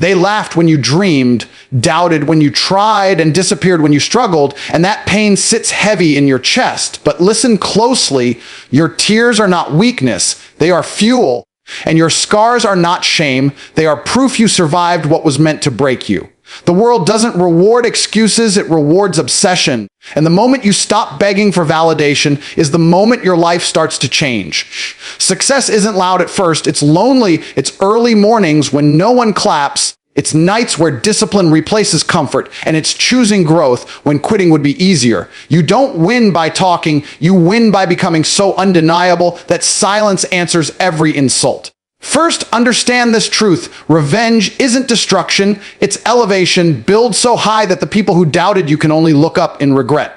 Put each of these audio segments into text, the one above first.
They laughed when you dreamed, doubted when you tried, and disappeared when you struggled, and that pain sits heavy in your chest. But listen closely, your tears are not weakness, they are fuel. And your scars are not shame, they are proof you survived what was meant to break you. The world doesn't reward excuses, it rewards obsession. And the moment you stop begging for validation is the moment your life starts to change. Success isn't loud at first, it's lonely, it's early mornings when no one claps, it's nights where discipline replaces comfort, and it's choosing growth when quitting would be easier. You don't win by talking, you win by becoming so undeniable that silence answers every insult. First, understand this truth. Revenge isn't destruction, it's elevation. Build so high that the people who doubted you can only look up in regret.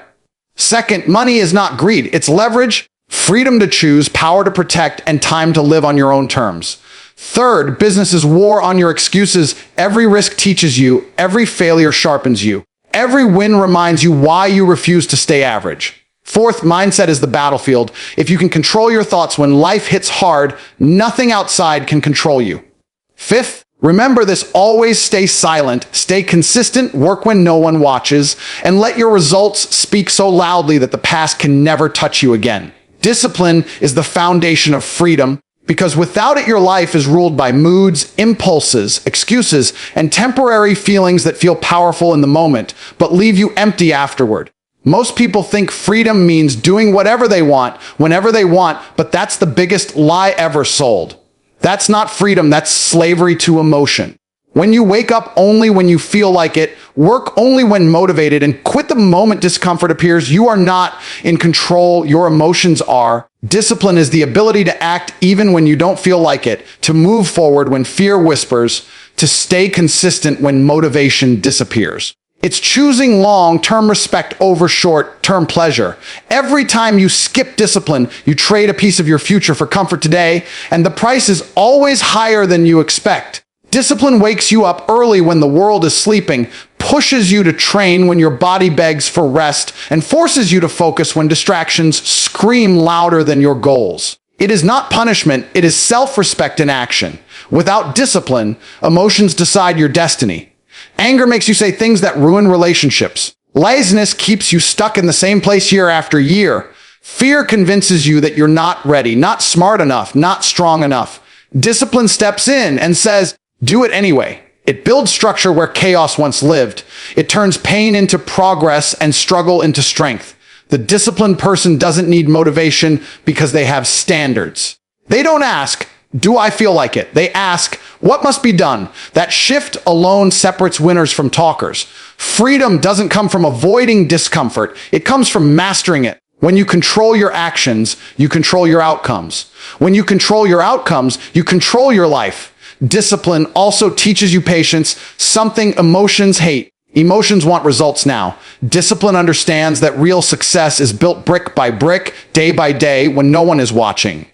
Second, money is not greed, it's leverage, freedom to choose, power to protect, and time to live on your own terms. Third, business is war on your excuses. Every risk teaches you, every failure sharpens you. Every win reminds you why you refuse to stay average. Fourth, mindset is the battlefield. If you can control your thoughts when life hits hard, nothing outside can control you. Fifth, remember this, always stay silent, stay consistent, work when no one watches, and let your results speak so loudly that the past can never touch you again. Discipline is the foundation of freedom, because without it, your life is ruled by moods, impulses, excuses, and temporary feelings that feel powerful in the moment, but leave you empty afterward. Most people think freedom means doing whatever they want, whenever they want, but that's the biggest lie ever sold. That's not freedom, that's slavery to emotion. When you wake up only when you feel like it, work only when motivated, and quit the moment discomfort appears, you are not in control, your emotions are. Discipline is the ability to act even when you don't feel like it, to move forward when fear whispers, to stay consistent when motivation disappears. It's choosing long-term respect over short-term pleasure. Every time you skip discipline, you trade a piece of your future for comfort today, and the price is always higher than you expect. Discipline wakes you up early when the world is sleeping, pushes you to train when your body begs for rest, and forces you to focus when distractions scream louder than your goals. It is not punishment, it is self-respect in action. Without discipline, emotions decide your destiny. Anger makes you say things that ruin relationships. Laziness keeps you stuck in the same place year after year. Fear convinces you that you're not ready, not smart enough, not strong enough. Discipline steps in and says, do it anyway. It builds structure where chaos once lived. It turns pain into progress and struggle into strength. The disciplined person doesn't need motivation because they have standards. They don't ask, do I feel like it? They ask, what must be done? That shift alone separates winners from talkers. Freedom doesn't come from avoiding discomfort. It comes from mastering it. When you control your actions, you control your outcomes. When you control your outcomes, you control your life. Discipline also teaches you patience, something emotions hate. Emotions want results now. Discipline understands that real success is built brick by brick, day by day, when no one is watching.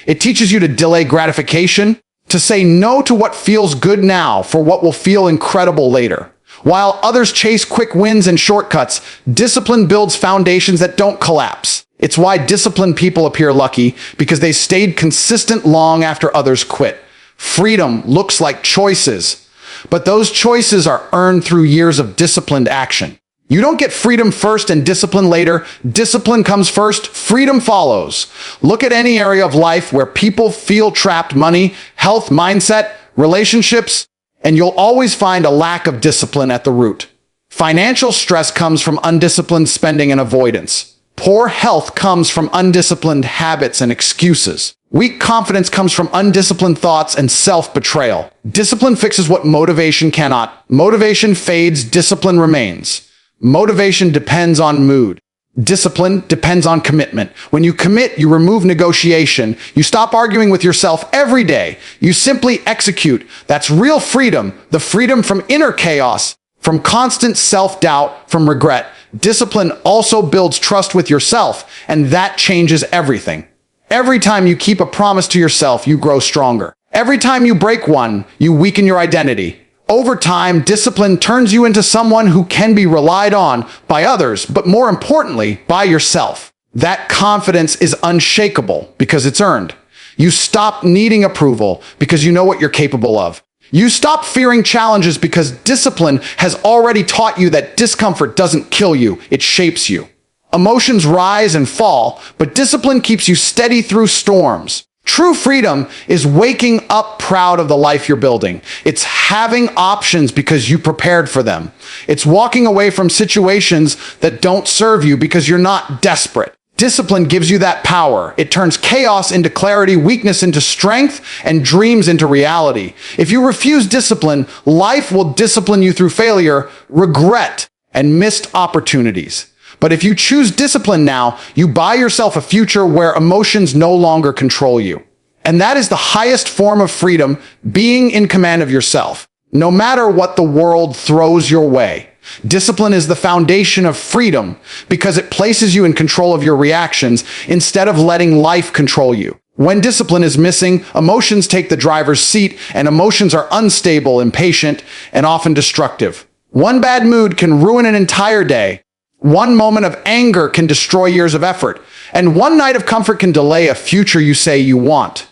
It teaches you to delay gratification, to say no to what feels good now for what will feel incredible later. While others chase quick wins and shortcuts, discipline builds foundations that don't collapse. It's why disciplined people appear lucky, because they stayed consistent long after others quit. Freedom looks like choices, but those choices are earned through years of disciplined action. You don't get freedom first and discipline later. Discipline comes first, freedom follows. Look at any area of life where people feel trapped: money, health, mindset, relationships, and you'll always find a lack of discipline at the root. Financial stress comes from undisciplined spending and avoidance. Poor health comes from undisciplined habits and excuses. Weak confidence comes from undisciplined thoughts and self-betrayal. Discipline fixes what motivation cannot. Motivation fades, discipline remains. Motivation depends on mood. Discipline depends on commitment. When you commit, you remove negotiation. You stop arguing with yourself every day. You simply execute. That's real freedom. The freedom from inner chaos, from constant self-doubt, from regret. Discipline also builds trust with yourself, and that changes everything. Every time you keep a promise to yourself, you grow stronger. Every time you break one, you weaken your identity. Over time, discipline turns you into someone who can be relied on by others, but more importantly, by yourself. That confidence is unshakable because it's earned. You stop needing approval because you know what you're capable of. You stop fearing challenges because discipline has already taught you that discomfort doesn't kill you, it shapes you. Emotions rise and fall, but discipline keeps you steady through storms. True freedom is waking up proud of the life you're building. It's having options because you prepared for them. It's walking away from situations that don't serve you because you're not desperate. Discipline gives you that power. It turns chaos into clarity, weakness into strength, and dreams into reality. If you refuse discipline, life will discipline you through failure, regret, and missed opportunities. But if you choose discipline now, you buy yourself a future where emotions no longer control you. And that is the highest form of freedom, being in command of yourself, no matter what the world throws your way. Discipline is the foundation of freedom because it places you in control of your reactions instead of letting life control you. When discipline is missing, emotions take the driver's seat, and emotions are unstable, impatient, and often destructive. One bad mood can ruin an entire day. One moment of anger can destroy years of effort, and one night of comfort can delay a future you say you want.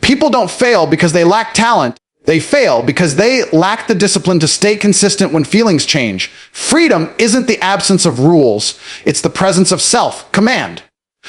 People don't fail because they lack talent. They fail because they lack the discipline to stay consistent when feelings change. Freedom isn't the absence of rules. It's the presence of self-command.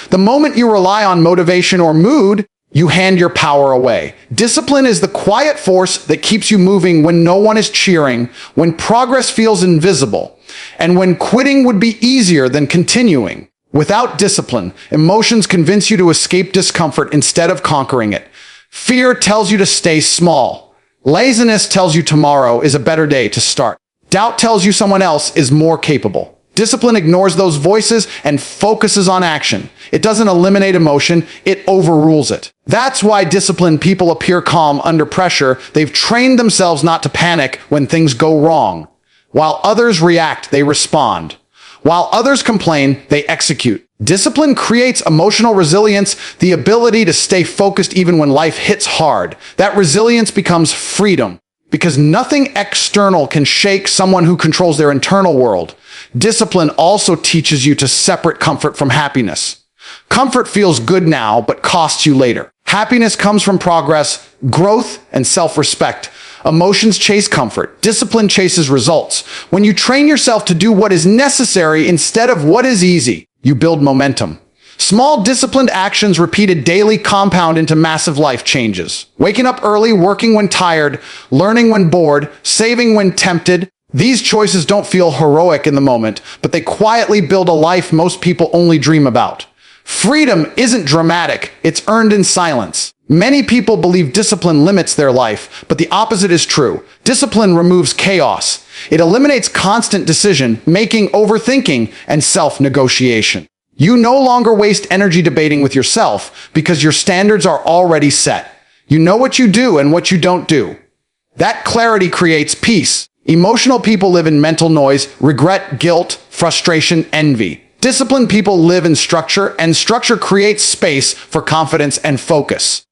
The moment you rely on motivation or mood, you hand your power away. Discipline is the quiet force that keeps you moving when no one is cheering, when progress feels invisible, and when quitting would be easier than continuing. Without discipline, emotions convince you to escape discomfort instead of conquering it. Fear tells you to stay small. Laziness tells you tomorrow is a better day to start. Doubt tells you someone else is more capable. Discipline ignores those voices and focuses on action. It doesn't eliminate emotion, it overrules it. That's why disciplined people appear calm under pressure. They've trained themselves not to panic when things go wrong. While others react, they respond. While others complain, they execute. Discipline creates emotional resilience, the ability to stay focused even when life hits hard. That resilience becomes freedom, because nothing external can shake someone who controls their internal world. Discipline also teaches you to separate comfort from happiness. Comfort feels good now, but costs you later. Happiness comes from progress, growth, and self-respect. Emotions chase comfort. Discipline chases results. When you train yourself to do what is necessary instead of what is easy, you build momentum. Small disciplined actions repeated daily compound into massive life changes. Waking up early, working when tired, learning when bored, saving when tempted. These choices don't feel heroic in the moment, but they quietly build a life most people only dream about. Freedom isn't dramatic, it's earned in silence. Many people believe discipline limits their life, but the opposite is true. Discipline removes chaos. It eliminates constant decision-making, overthinking, and self-negotiation. You no longer waste energy debating with yourself because your standards are already set. You know what you do and what you don't do. That clarity creates peace. Emotional people live in mental noise, regret, guilt, frustration, envy. Disciplined people live in structure, and structure creates space for confidence and focus.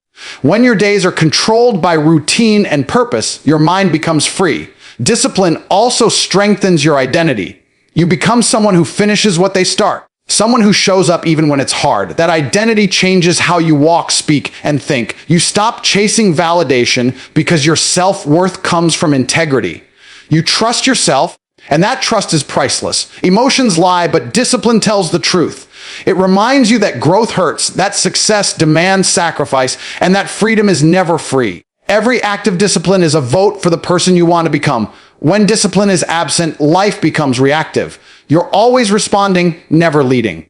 When your days are controlled by routine and purpose, your mind becomes free. Discipline also strengthens your identity. You become someone who finishes what they start. Someone who shows up even when it's hard. That identity changes how you walk, speak, and think. You stop chasing validation because your self-worth comes from integrity. You trust yourself, and that trust is priceless. Emotions lie, but discipline tells the truth. It reminds you that growth hurts, that success demands sacrifice, and that freedom is never free. Every act of discipline is a vote for the person you want to become. When discipline is absent, life becomes reactive. You're always responding, never leading.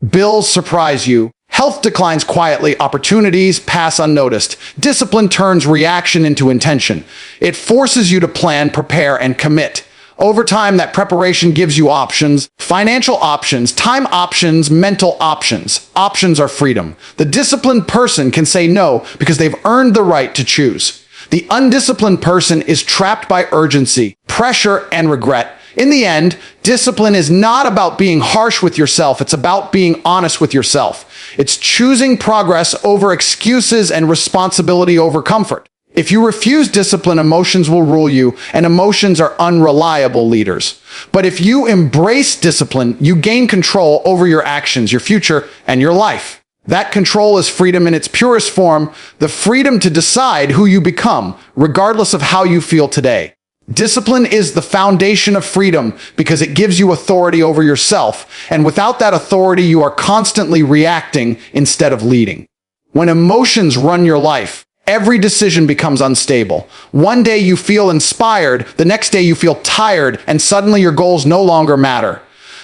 Bills surprise you. Health declines quietly. Opportunities pass unnoticed. Discipline turns reaction into intention. It forces you to plan, prepare, and commit. Over time, that preparation gives you options, financial options, time options, mental options. Options are freedom. The disciplined person can say no because they've earned the right to choose. The undisciplined person is trapped by urgency, pressure, and regret. In the end, discipline is not about being harsh with yourself. It's about being honest with yourself. It's choosing progress over excuses and responsibility over comfort. If you refuse discipline, emotions will rule you, and emotions are unreliable leaders. But if you embrace discipline, you gain control over your actions, your future, and your life. That control is freedom in its purest form, the freedom to decide who you become, regardless of how you feel today. Discipline is the foundation of freedom because it gives you authority over yourself, and without that authority, you are constantly reacting instead of leading. When emotions run your life, every decision becomes unstable. One day you feel inspired, the next day you feel tired, and suddenly your goals no longer matter.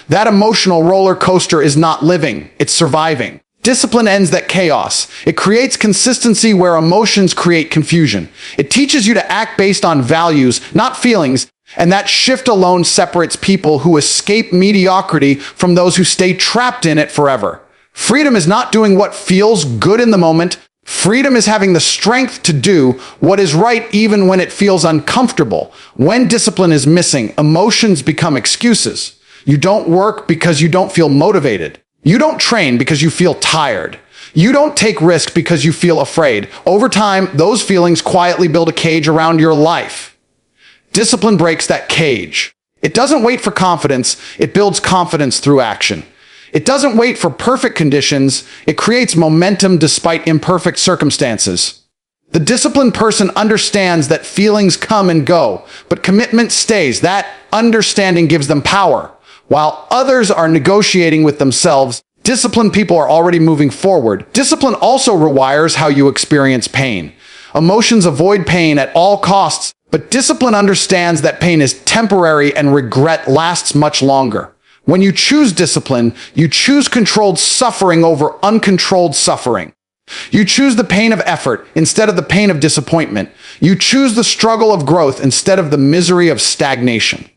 That emotional roller coaster is not living, it's surviving. Discipline ends that chaos. It creates consistency where emotions create confusion. It teaches you to act based on values, not feelings, and that shift alone separates people who escape mediocrity from those who stay trapped in it forever. Freedom is not doing what feels good in the moment. Freedom is having the strength to do what is right even when it feels uncomfortable. When discipline is missing, emotions become excuses. You don't work because you don't feel motivated. You don't train because you feel tired. You don't take risks because you feel afraid. Over time, those feelings quietly build a cage around your life. Discipline breaks that cage. It doesn't wait for confidence, it builds confidence through action. It doesn't wait for perfect conditions, it creates momentum despite imperfect circumstances. The disciplined person understands that feelings come and go, but commitment stays. That understanding gives them power. While others are negotiating with themselves, disciplined people are already moving forward. Discipline also rewires how you experience pain. Emotions avoid pain at all costs, but discipline understands that pain is temporary and regret lasts much longer. When you choose discipline, you choose controlled suffering over uncontrolled suffering. You choose the pain of effort instead of the pain of disappointment. You choose the struggle of growth instead of the misery of stagnation.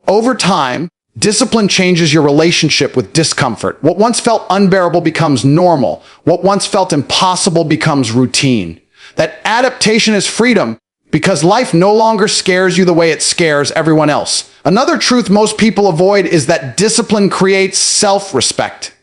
Over time, discipline changes your relationship with discomfort. What once felt unbearable becomes normal. What once felt impossible becomes routine. That adaptation is freedom because life no longer scares you the way it scares everyone else. Another truth most people avoid is that discipline creates self-respect.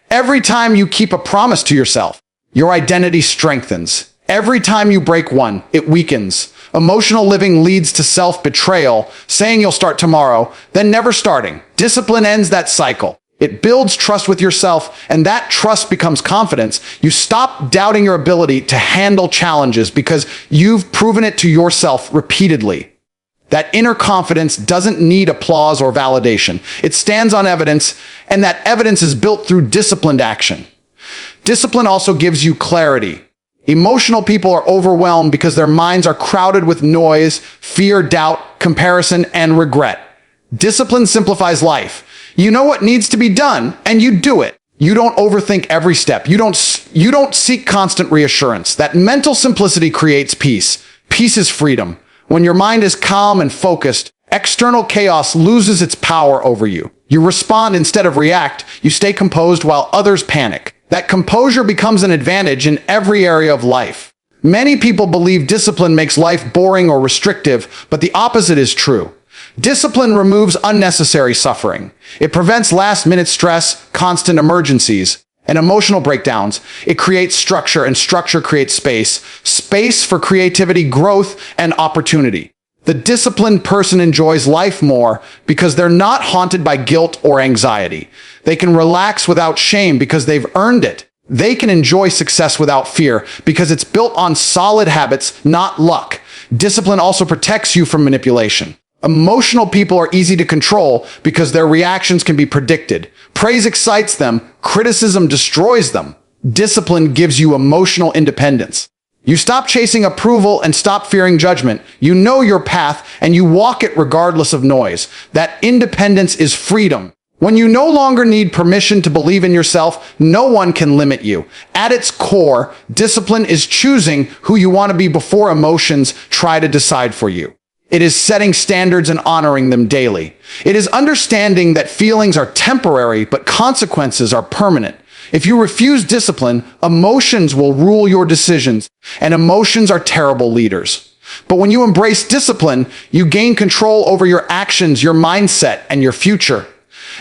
Every time you keep a promise to yourself, your identity strengthens. Every time you break one, it weakens. Emotional living leads to self-betrayal, saying you'll start tomorrow, then never starting. Discipline ends that cycle. It builds trust with yourself, and that trust becomes confidence. You stop doubting your ability to handle challenges because you've proven it to yourself repeatedly. That inner confidence doesn't need applause or validation. It stands on evidence, and that evidence is built through disciplined action. Discipline also gives you clarity. Emotional people are overwhelmed because their minds are crowded with noise, fear, doubt, comparison, and regret. Discipline simplifies life. You know what needs to be done, and you do it. You don't overthink every step. You don't seek constant reassurance. That mental simplicity creates peace. Peace is freedom. When your mind is calm and focused, external chaos loses its power over you. You respond instead of react. You stay composed while others panic. That composure becomes an advantage in every area of life. Many people believe discipline makes life boring or restrictive, but the opposite is true. Discipline removes unnecessary suffering. It prevents last-minute stress, constant emergencies, and emotional breakdowns. It creates structure, and structure creates space for creativity, growth, and opportunity. The disciplined person enjoys life more because they're not haunted by guilt or anxiety. They can relax without shame because they've earned it. They can enjoy success without fear because it's built on solid habits, not luck. Discipline also protects you from manipulation. Emotional people are easy to control because their reactions can be predicted. Praise excites them, criticism destroys them. Discipline gives you emotional independence. You stop chasing approval and stop fearing judgment. You know your path and you walk it regardless of noise. That independence is freedom. When you no longer need permission to believe in yourself, no one can limit you. At its core, discipline is choosing who you want to be before emotions try to decide for you. It is setting standards and honoring them daily. It is understanding that feelings are temporary, but consequences are permanent. If you refuse discipline, emotions will rule your decisions, and emotions are terrible leaders. But when you embrace discipline, you gain control over your actions, your mindset, and your future.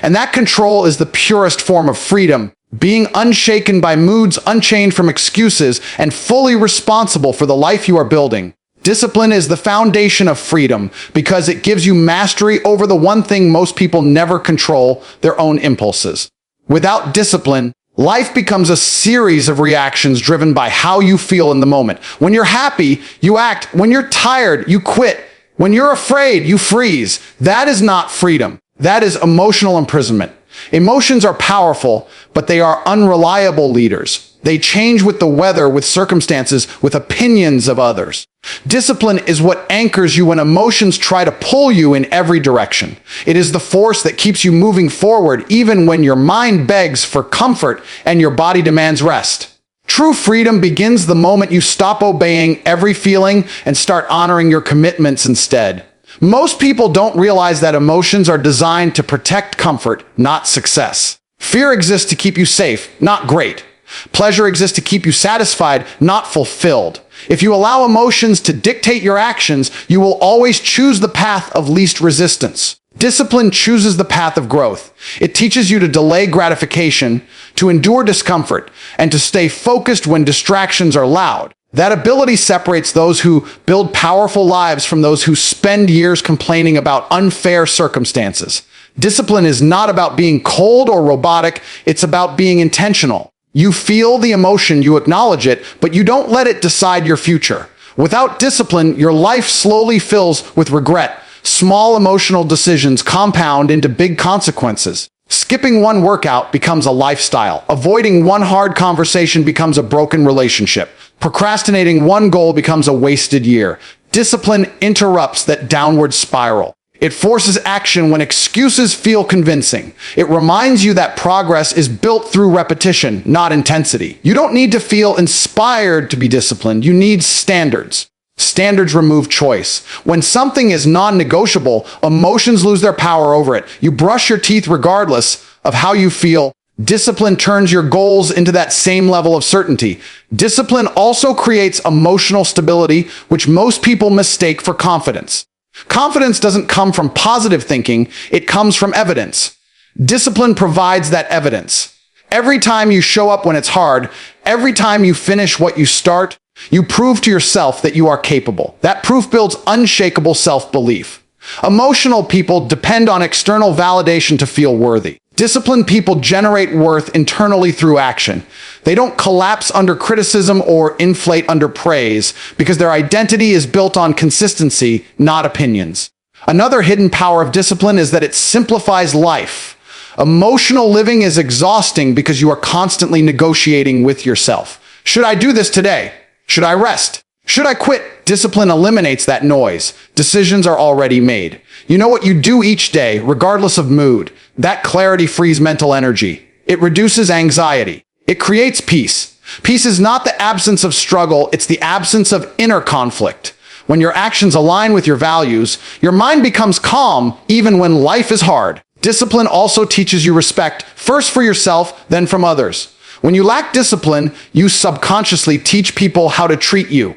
And that control is the purest form of freedom, being unshaken by moods, unchained from excuses, and fully responsible for the life you are building. Discipline is the foundation of freedom because it gives you mastery over the one thing most people never control, their own impulses. Without discipline, Life becomes a series of reactions driven by how you feel in the moment. When you're happy, you act. When you're tired, you quit. When you're afraid, you freeze. That is not freedom. That is emotional imprisonment. Emotions are powerful, but they are unreliable leaders. They change with the weather, with circumstances, with opinions of others. Discipline is what anchors you when emotions try to pull you in every direction. It is the force that keeps you moving forward even when your mind begs for comfort and your body demands rest. True freedom begins the moment you stop obeying every feeling and start honoring your commitments instead. Most people don't realize that emotions are designed to protect comfort, not success. Fear exists to keep you safe, not great. Pleasure exists to keep you satisfied, not fulfilled. If you allow emotions to dictate your actions, you will always choose the path of least resistance. Discipline chooses the path of growth. It teaches you to delay gratification, to endure discomfort, and to stay focused when distractions are loud. That ability separates those who build powerful lives from those who spend years complaining about unfair circumstances. Discipline is not about being cold or robotic, it's about being intentional. You feel the emotion, you acknowledge it, but you don't let it decide your future. Without discipline, your life slowly fills with regret. Small emotional decisions compound into big consequences. Skipping one workout becomes a lifestyle. Avoiding one hard conversation becomes a broken relationship. Procrastinating one goal becomes a wasted year. Discipline interrupts that downward spiral. It forces action when excuses feel convincing. It reminds you that progress is built through repetition, not intensity. You don't need to feel inspired to be disciplined. You need standards. Standards remove choice. When something is non-negotiable, emotions lose their power over it. You brush your teeth regardless of how you feel. Discipline turns your goals into that same level of certainty. Discipline also creates emotional stability, which most people mistake for confidence. Confidence doesn't come from positive thinking, it comes from evidence. Discipline provides that evidence. Every time you show up when it's hard, every time you finish what you start, you prove to yourself that you are capable. That proof builds unshakable self-belief. Emotional people depend on external validation to feel worthy. Disciplined people generate worth internally through action. They don't collapse under criticism or inflate under praise because their identity is built on consistency, not opinions. Another hidden power of discipline is that it simplifies life. Emotional living is exhausting because you are constantly negotiating with yourself. Should I do this today? Should I rest? Should I quit? Discipline eliminates that noise. Decisions are already made. You know what you do each day, regardless of mood. That clarity frees mental energy. It reduces anxiety. It creates peace. Peace is not the absence of struggle, it's the absence of inner conflict. When your actions align with your values, your mind becomes calm even when life is hard. Discipline also teaches you respect, first for yourself, then from others. When you lack discipline, you subconsciously teach people how to treat you.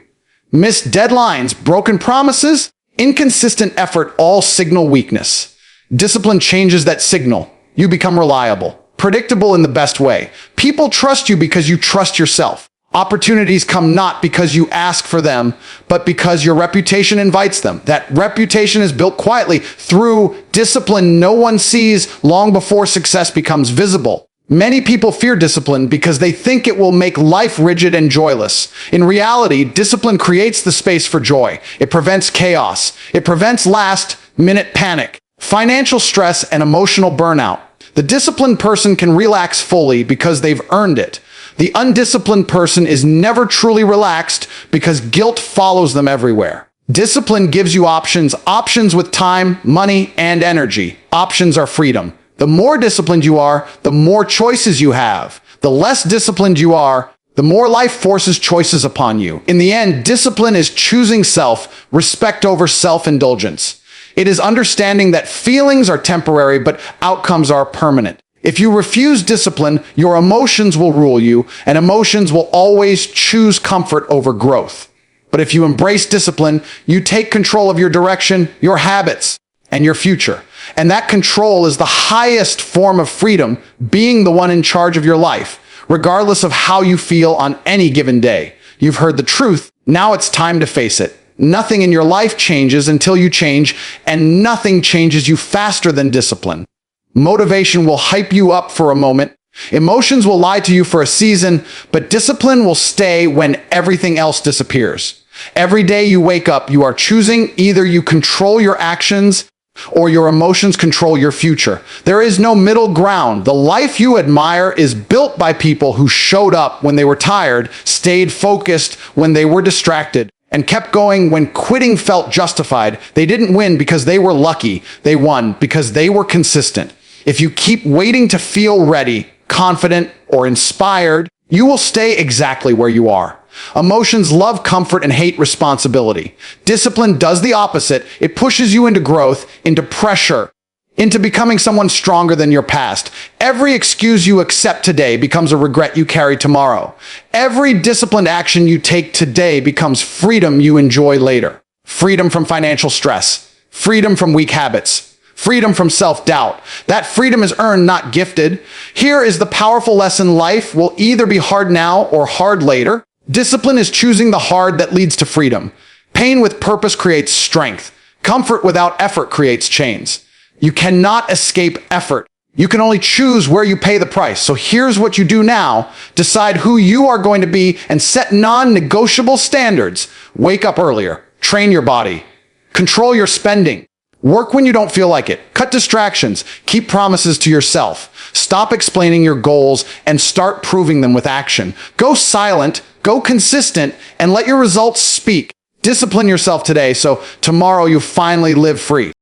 Missed deadlines, broken promises, inconsistent effort all signal weakness. Discipline changes that signal. You become reliable, predictable in the best way. People trust you because you trust yourself. Opportunities come not because you ask for them, but because your reputation invites them. That reputation is built quietly through discipline no one sees long before success becomes visible. Many people fear discipline because they think it will make life rigid and joyless. In reality, discipline creates the space for joy. It prevents chaos. It prevents last-minute panic, financial stress, and emotional burnout. The disciplined person can relax fully because they've earned it. The undisciplined person is never truly relaxed because guilt follows them everywhere. Discipline gives you options with time, money, and energy. Options are freedom. The more disciplined you are, the more choices you have. The less disciplined you are, the more life forces choices upon you. In the end, discipline is choosing self-respect over self-indulgence. It is understanding that feelings are temporary, but outcomes are permanent. If you refuse discipline, your emotions will rule you, and emotions will always choose comfort over growth. But if you embrace discipline, you take control of your direction, your habits, and your future. And that control is the highest form of freedom, being the one in charge of your life, regardless of how you feel on any given day. You've heard the truth. Now it's time to face it. Nothing in your life changes until you change, and nothing changes you faster than discipline. Motivation will hype you up for a moment. Emotions will lie to you for a season, but discipline will stay when everything else disappears. Every day you wake up, you are choosing either you control your actions or your emotions control your future. There is no middle ground. The life you admire is built by people who showed up when they were tired, stayed focused when they were distracted, and kept going when quitting felt justified. They didn't win because they were lucky. They won because they were consistent. If you keep waiting to feel ready, confident, or inspired, you will stay exactly where you are. Emotions love comfort and hate responsibility. Discipline does the opposite. It pushes you into growth, into pressure, into becoming someone stronger than your past. Every excuse you accept today becomes a regret you carry tomorrow. Every disciplined action you take today becomes freedom you enjoy later. Freedom from financial stress. Freedom from weak habits. Freedom from self-doubt. That freedom is earned, not gifted. Here is the powerful lesson: life will either be hard now or hard later. Discipline is choosing the hard that leads to freedom. Pain with purpose creates strength. Comfort without effort creates chains. You cannot escape effort. You can only choose where you pay the price. So here's what you do now. Decide who you are going to be and set non-negotiable standards. Wake up earlier. Train your body. Control your spending. Work when you don't feel like it. Cut distractions. Keep promises to yourself. Stop explaining your goals and start proving them with action. Go silent, go consistent, and let your results speak. Discipline yourself today so tomorrow you finally live free.